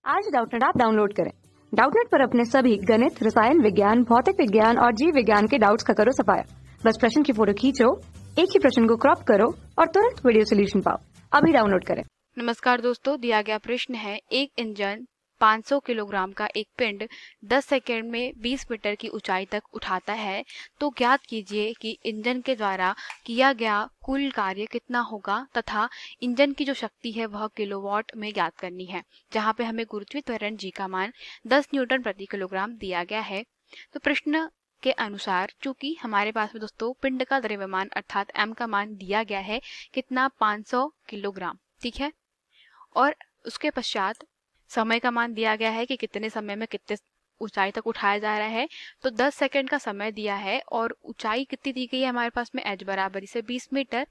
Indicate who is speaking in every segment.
Speaker 1: आज Doubtnut app download करें। Doubtnut पर अपने सभी गणित, रसायन विज्ञान, भौतिक विज्ञान और जीव विज्ञान के डाउट्स का करो सफाया। बस प्रश्न की फोटो खींचो, एक ही प्रश्न को क्रॉप करो और तुरंत वीडियो सोल्यूशन पाओ। अभी डाउनलोड करें।
Speaker 2: नमस्कार दोस्तों, दिया गया प्रश्न है, एक इंजन 500 किलोग्राम का एक पिंड 10 सेकंड में 20 मीटर की ऊंचाई तक उठाता है, तो ज्ञात कीजिए कि इंजन के द्वारा किया गया कुल कार्य कितना होगा तथा इंजन की जो शक्ति है वह किलोवाट में ज्ञात करनी है। जहां पे हमें गुरुत्वीय त्वरण जी का मान 10 न्यूटन प्रति किलोग्राम दिया गया है। तो प्रश्न के अनुसार चूंकि हमारे पास में दोस्तों पिंड का द्रव्यमान अर्थात m का मान दिया गया है कितना 500 किलोग्राम, ठीक है। और उसके पश्चात समय का मान दिया गया है कि कितने समय में कितने ऊंचाई तक उठाया जा रहा है। तो 10 सेकंड का समय दिया है और ऊंचाई कितनी दी गई है हमारे पास में h बराबर से 20 मीटर।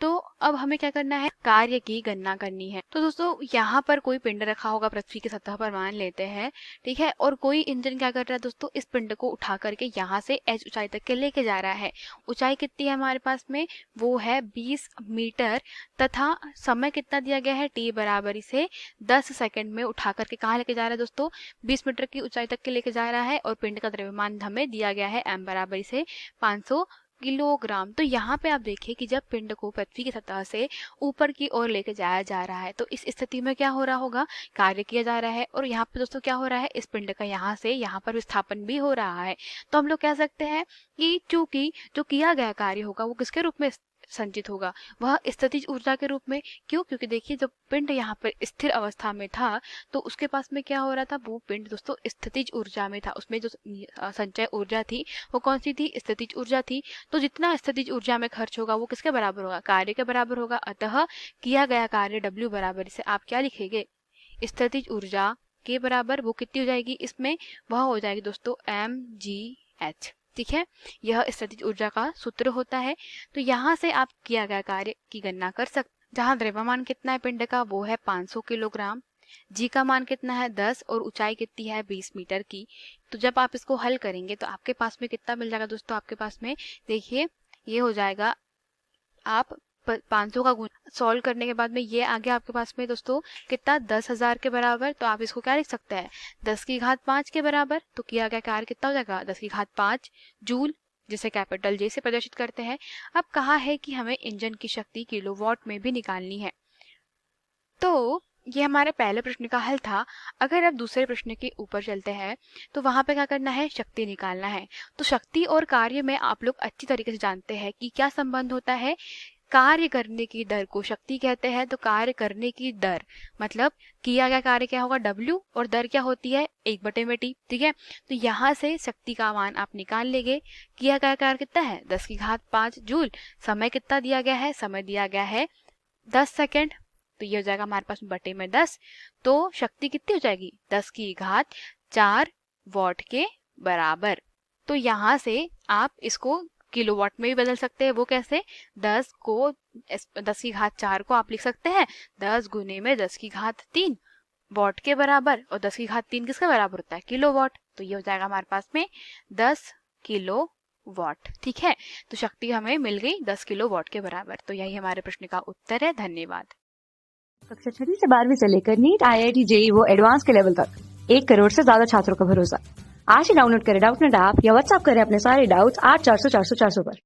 Speaker 2: तो अब हमें क्या करना है, कार्य की गणना करनी है। तो दोस्तों यहाँ पर कोई पिंड रखा होगा पृथ्वी की सतह पर मान लेते हैं, ठीक है। और कोई इंजन क्या कर रहा है दोस्तों, इस पिंड को उठा करके यहाँ से h ऊंचाई तक के लेके जा रहा है। ऊंचाई कितनी है हमारे पास में, वो है 20 मीटर तथा समय कितना दिया गया है, t बराबर से 10 सेकंड में उठा करके कहाँ लेके जा रहा है दोस्तों, 20 मीटर की ऊंचाई तक के लेके जा रहा है। और पिंड का द्रव्यमान हमें दिया गया है m बराबर से 500 किलोग्राम। तो यहाँ पे आप देखिए कि जब पिंड को पृथ्वी की सतह से ऊपर की ओर लेके जाया जा रहा है तो इस स्थिति में क्या हो रहा होगा, कार्य किया जा रहा है। और यहाँ पे दोस्तों क्या हो रहा है, इस पिंड का यहाँ से यहाँ पर विस्थापन भी हो रहा है। तो हम लोग कह सकते हैं कि चूंकि जो किया गया कार्य होगा वो किसके रूप में संचित होगा, वह स्थितिज ऊर्जा के रूप में। क्यों, क्योंकि देखिए जब पिंड यहाँ पर स्थिर अवस्था में था तो उसके पास में क्या हो रहा था, वो पिंड दोस्तों स्थितिज ऊर्जा में था। उसमें जो संचय ऊर्जा थी वो कौन सी थी, स्थितिज ऊर्जा थी। तो जितना स्थितिज ऊर्जा में खर्च होगा वो किसके बराबर होगा, कार्य के बराबर होगा। अतः किया गया कार्य W बराबर से आप क्या लिखेंगे, स्थितिज ऊर्जा के बराबर वो कितनी हो जाएगी, इसमें वह हो जाएगी दोस्तों mgh, ठीक है। यह स्थितिज ऊर्जा का सूत्र होता है। तो यहाँ से आप किया गया कार्य की गणना कर सकते। जहाँ द्रव्यमान कितना है पिंड का, वो है 500 किलोग्राम, जी का मान कितना है 10 और ऊंचाई कितनी है 20 मीटर की। तो जब आप इसको हल करेंगे तो आपके पास में कितना मिल जाएगा दोस्तों, आपके पास में देखिए ये हो जाएगा, आप 500 का गुण सॉल्व करने के बाद में ये आ गया आपके पास में दोस्तों कितना, 10,000 के बराबर। तो आप इसको क्या लिख सकते हैं, 10 की घात 5 के बराबर। तो किया गया कार्य कितना हो जाएगा, 10 की घात 5 जूल, जिसे कैपिटल जे से प्रदर्शित करते हैं। अब कहा है कि हमें इंजन की शक्ति किलोवाट में भी निकालनी है। तो ये हमारे पहले प्रश्न का हल था। अगर अब दूसरे प्रश्न के ऊपर चलते हैं तो वहां पे क्या करना है, शक्ति निकालना है। तो शक्ति और कार्य में आप लोग अच्छी तरीके से जानते हैं कि क्या संबंध होता है। कार्य करने की दर को शक्ति कहते हैं। तो कार्य करने की दर मतलब किया गया कार्य क्या होगा W, और दर क्या होती है 1/t, ठीक है। तो यहाँ से शक्ति का मान आप निकाल लेंगे। किया गया कार्य कितना है 10 की घात 5 जूल, समय कितना दिया गया है, समय दिया गया है 10 सेकेंड। तो ये हो जाएगा हमारे पास बटे में 10। तो शक्ति कितनी हो जाएगी 10 की घात 4 वॉट के बराबर। तो यहाँ से आप इसको किलोवाट में भी बदल सकते हैं। वो कैसे, 10 की घात 4 को आप लिख सकते हैं 10 गुने में 10 की घात 3 वॉट के बराबर। और 10 की घात 3 किसके बराबर होता है, किलोवाट। तो ये हो जाएगा हमारे पास में 10 किलो वॉट, ठीक है। तो शक्ति हमें मिल गई 10 किलो वॉट के बराबर। तो यही हमारे प्रश्न का उत्तर है। धन्यवाद।
Speaker 1: कक्षा 6 से 12वीं से लेकर नीट, IIT, JEE वो एडवांस के लेवल तक 1 करोड़ से ज्यादा छात्रों का भरोसा। आज ही डाउनलोड करें डाउटनेट ऐप या व्हाट्सएप करें अपने सारे डाउट्स 8400 400 400 पर।